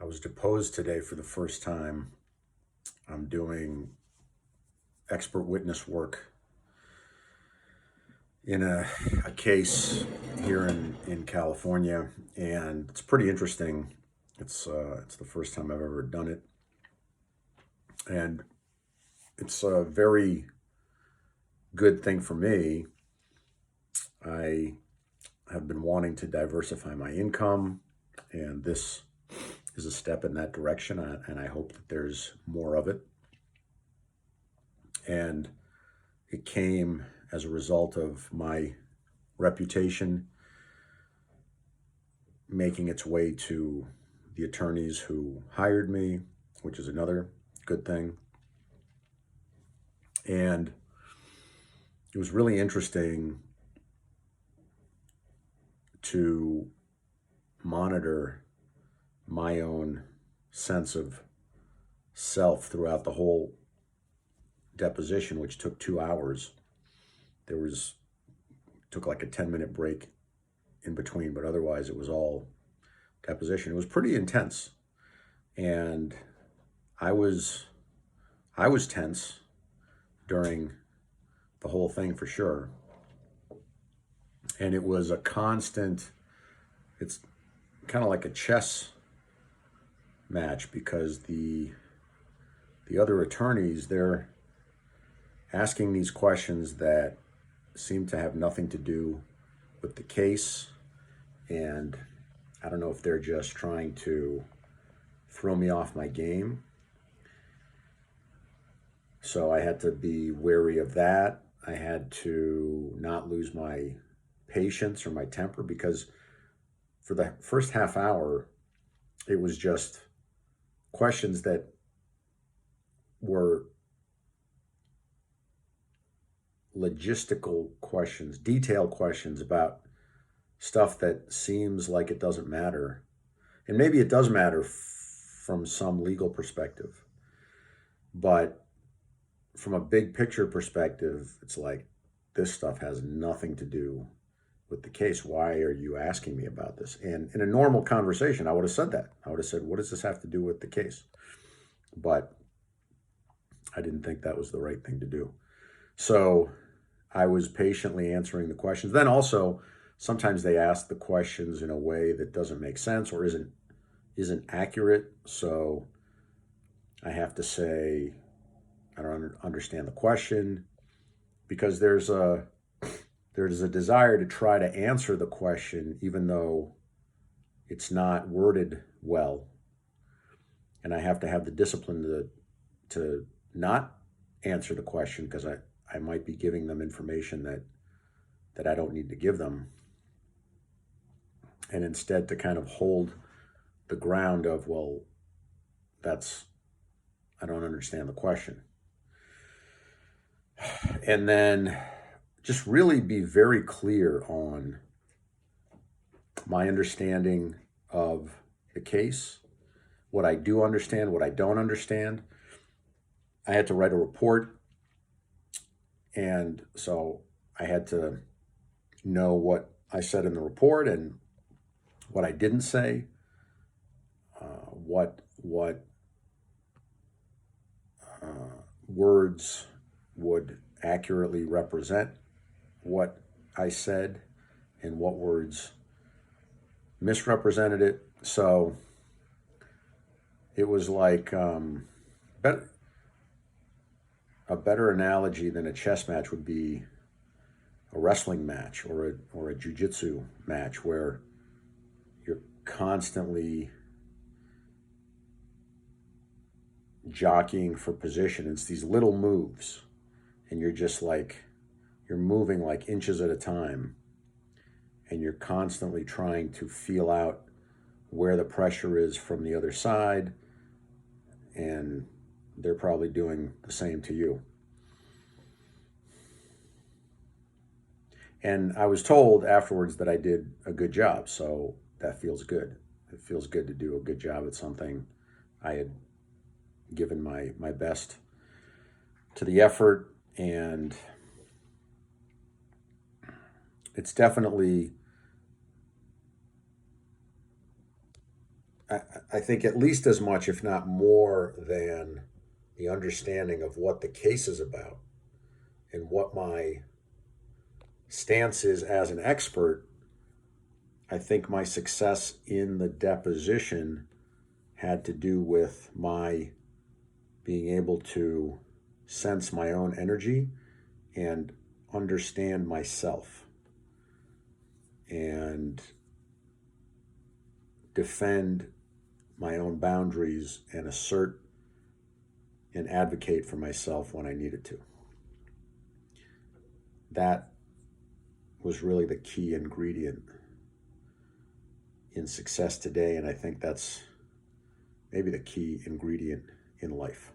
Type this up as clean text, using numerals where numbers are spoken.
I was deposed today for the first time. I'm doing expert witness work in a case here in California, and it's pretty interesting. It's the first time I've ever done it, and it's a very good thing for me. I have been wanting to diversify my income, and this is a step in that direction, and I hope that there's more of it. And it came as a result of my reputation making its way to the attorneys who hired me, which is another good thing. And it was really interesting to monitor my own sense of self throughout the whole deposition, which took 2 hours. Took like a 10-minute break in between, but otherwise it was all deposition. It was pretty intense, and I was tense during the whole thing for sure. And it was a constant, it's kind of like a chess match, because the other attorneys, they're asking these questions that seem to have nothing to do with the case. And I don't know if they're just trying to throw me off my game. So I had to be wary of that. I had to not lose my patience or my temper, because for the first half hour, it was just questions that were logistical questions, detailed questions about stuff that seems like it doesn't matter. And maybe it does matter from some legal perspective, but from a big picture perspective, it's like, this stuff has nothing to do with the case. Why are you asking me about this? And in a normal conversation, I would have said that. I would have said, what does this have to do with the case? But I didn't think that was the right thing to do. So I was patiently answering the questions. Then also, sometimes they ask the questions in a way that doesn't make sense or isn't accurate. So I have to say, I don't understand the question, because there's a desire to try to answer the question even though it's not worded well. And I have to have the discipline to not answer the question, because I might be giving them information that I don't need to give them. And instead to kind of hold the ground of, well, I don't understand the question. And then just really be very clear on my understanding of the case, what I do understand, what I don't understand. I had to write a report, and so I had to know what I said in the report and what I didn't say, what words would accurately represent what I said and what words misrepresented it. So it was like a better analogy than a chess match would be a wrestling match or a jiu-jitsu match, where you're constantly jockeying for position. It's these little moves, and you're moving like inches at a time, and you're constantly trying to feel out where the pressure is from the other side, and they're probably doing the same to you. And I was told afterwards that I did a good job, so that feels good. It feels good to do a good job at something. I had given my best to the effort, and it's definitely I, I think at least as much, if not more, than the understanding of what the case is about and what my stance is as an expert, I think my success in the deposition had to do with my being able to sense my own energy and understand myself and defend my own boundaries and assert and advocate for myself when I needed to. That was really the key ingredient in success today, and I think that's maybe the key ingredient in life.